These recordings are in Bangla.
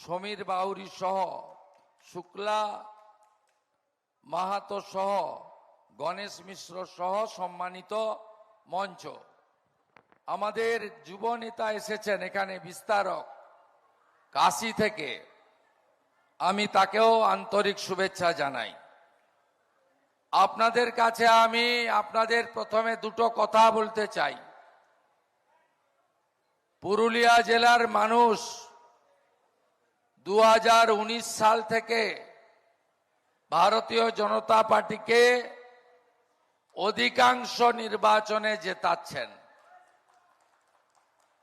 সমীর বাউরি সহ, শুক্লা মাহাতো সহ, গণেশ মিশ্র সহ সম্মানিত মঞ্চ, আমাদের যুব নেতা এসেছেন এখানে বিস্তারক কাশী থেকে, আমি তাকেও আন্তরিক শুভেচ্ছা জানাই। আপনাদের কাছে আমি আপনাদের প্রথমে দুটো কথা বলতে চাই। পুরুলিয়া জেলার মানুষ 2019 সাল থেকে ভারতীয় জনতা পার্টিকে অধিকাংশ নির্বাচনে জেতাচ্ছেন।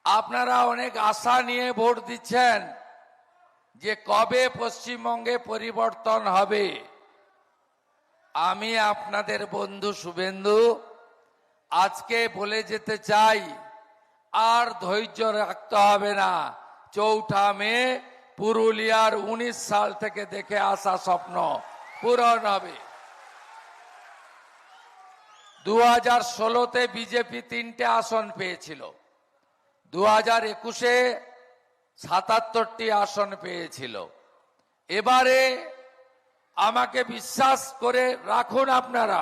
আপনারা অনেক আশা নিয়ে ভোট দিচ্ছেন যে কবে পশ্চিমবঙ্গে পরিবর্তন হবে। আমি আপনাদের বন্ধু শুভেন্দু আজকে বলে যেতে চাই, আর ধৈর্য রাখতে হবে না। 4 মে পুরুলিয়ার 19 সাল থেকে দেখে আসা স্বপ্ন পূরণ হবে। 2016-তে বিজেপি 3টে আসন পেয়েছিল, 2021-এ 77টি আসন পেয়েছিল। এবারে আমাকে বিশ্বাস করে রাখুন, আপনারা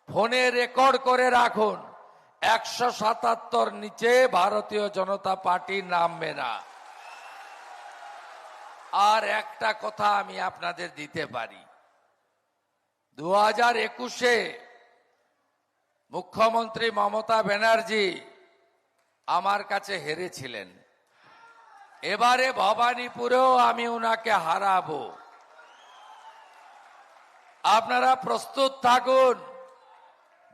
ফোনে রেকর্ড করে রাখুন, 177 নিচে ভারতীয় জনতা পার্টি নামবে না। আর একটা কথা আমি আপনাদের দিতে পারি, 2021-এ মুখ্যমন্ত্রী মমতা ব্যানার্জি আমার কাছে হেরেছিলেন। এবারে ভবানীপুরেও আমি ওনাকে হারাবো। আপনারা প্রস্তুত থাকুন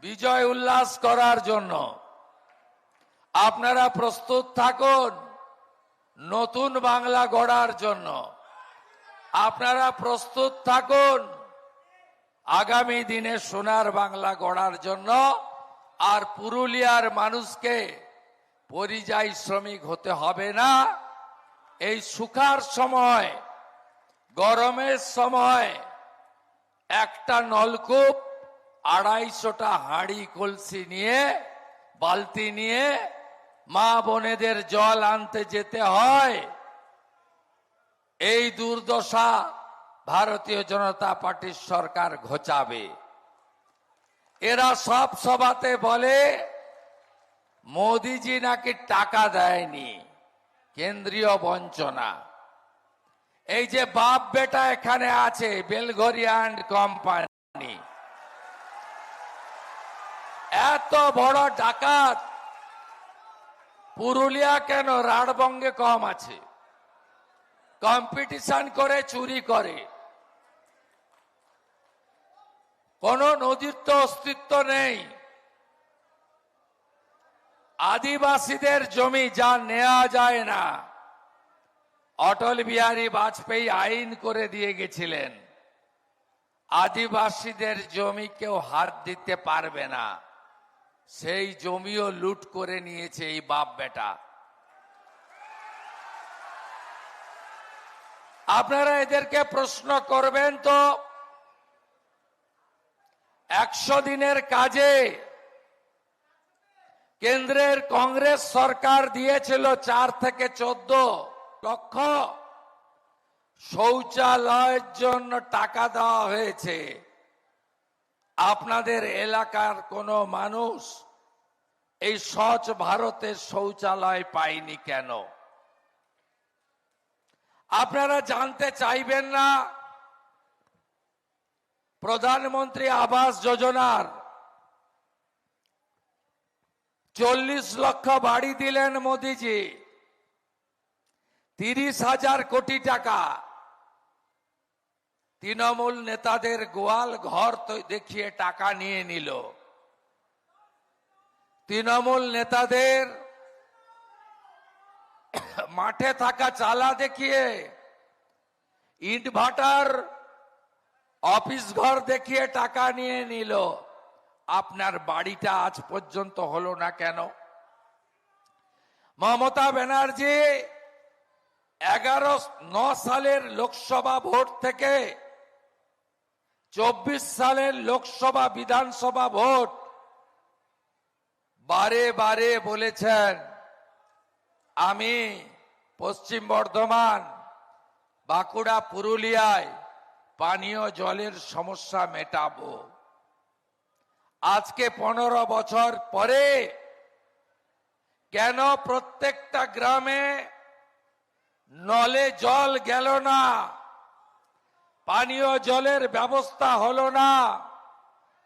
বিজয় উল্লাস করার জন্য। আপনারা প্রস্তুত থাকুন নতুন বাংলা গড়ার জন্য। আপনারা প্রস্তুত থাকুন আগামী দিনে সোনার বাংলা গড়ার জন্য। আর পুরুলিয়ার মানুষকে পরিযায়ী শ্রমিক হতে হবে না। এই শুকার সময়, গরমের সময় একটা নলকূপ, 250টা হাঁড়ি কলসি নিয়ে, বালতি নিয়ে মা বোনেদের জল আনতে যেতে হয়। এই দুর্দশা ভারতীয় জনতা পার্টির সরকার ঘোচাবে। এরা সব সভাতে বলে মোদিজি নাকি টাকা দেয়নি, কেন্দ্রীয় বঞ্চনা। এই যে বাপ বেটা এখানে আছে, বেলঘরিয়া অ্যান্ড কোম্পানি, এত বড় ডাকাত পুরুলিয়া কেন, রাঢ়বঙ্গে কম আছে? কম্পিটিশন করে চুরি করে। কোন নদীর তো অস্তিত্ব নেই। আদিবাসীদের জমি যা নেওয়া যায় না, অটল বিহারী বাজপেয়ী আইন করে দিয়ে গেছিলেন, আদিবাসীদের জমি কেউ হাত দিতে পারবে না। সেই জমিও লুট করে নিয়েছে এই বাপ বেটা। আপনারা এদেরকে প্রশ্ন করবেন তো, 100 দিনের কাজে কেন্দ্রের কংগ্রেস সরকার দিয়েছিল 4 থেকে 14 লক্ষ, শৌচালয়ের জন্য টাকা দেওয়া হয়েছে। আপনাদের এলাকার কোনো মানুষ এই স্বচ্ছ ভারতের শৌচালয় পায়নি কেন? আপনারা জানতে চাইবেন না প্রধানমন্ত্রী আবাস যোজনার 40 লক্ষ বাড়ি দিলেন মোদিজি, 30,000 কোটি টাকা তৃণমূল নেতাদের গোয়াল ঘর দেখিয়ে টাকা নিয়ে নিল। তৃণমূল নেতাদের মাঠে থাকা চালা দেখিয়ে, ইট ভাটার অফিস ঘর দেখিয়ে টাকা নিয়ে নিল। আপনার বাড়িটা আজ পর্যন্ত হলো না কেন? মমতা ব্যানার্জি 9 সালের লোকসভা ভোট থেকে 24 সালের লোকসভা বিধানসভা ভোট বারে বারে বলেছেন আমি পশ্চিম বর্ধমান, বাঁকুড়া পুরুলিয়ায় পানীয় জলের সমস্যা মেটাবো। আজকে 15 বছর পরে কেন প্রত্যেকটা গ্রামে নলে জল গেল না, পানীয় জলের ব্যবস্থা হলো না?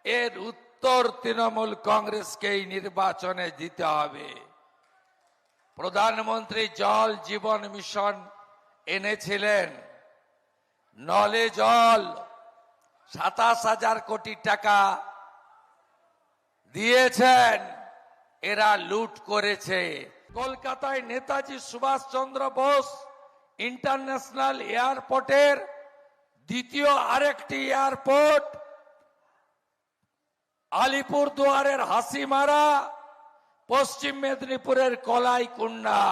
এর উত্তর তৃণমূল কংগ্রেসকেই নির্বাচনে দিতে হবে। প্রধানমন্ত্রী জল জীবন মিশন এনেছিলেন, নলে জল 27,000 কোটি টাকা দিয়েছেন, এরা লুট করেছে। কলকাতায় নেতাজি সুভাষচন্দ্র বোস ইন্টারন্যাশনাল এয়ারপোর্টের দ্বিতীয় আরেকটি এয়ারপোর্ট, আলিপুরদুয়ারের হাসিমারা, পশ্চিম মেদিনীপুরের কলাইকুণ্ডা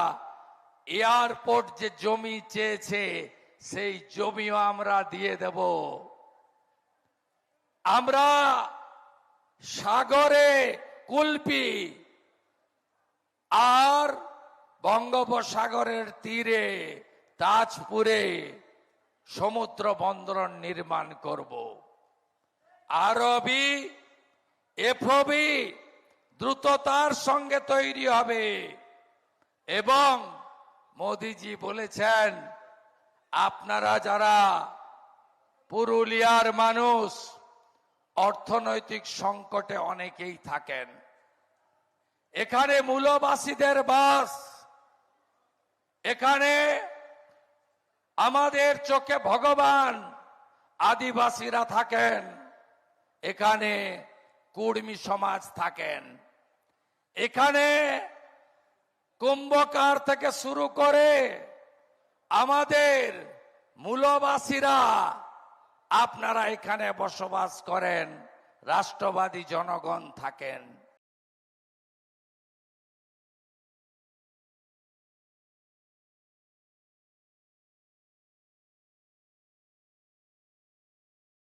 এয়ারপোর্ট যে জমি চেয়েছে সেই জমিও আমরা দিয়ে দেব। আমরা সাগরে কুলপি আর বঙ্গোপসাগরের তীরে তাজপুরে সমুদ্র বন্দর নির্মাণ করব। আরবি এফওবি দ্রুততার সঙ্গে তৈরি হবে এবং মোদিজি বলেছেন, আপনারা যারা পুরুলিয়ার মানুষ অর্থনৈতিক সংকটে অনেকেই থাকেন, এখানে মূলবাসীদের বাস, এখানে আমাদের চোখে ভগবান আদিবাসীরা থাকেন, এখানে কুর্মী সমাজ থাকেন, এখানে কুম্ভকার থেকে শুরু করে আমাদের মূলবাসীরা আপনারা এখানে বসবাস করেন, রাষ্ট্রবাদী জনগণ থাকেন।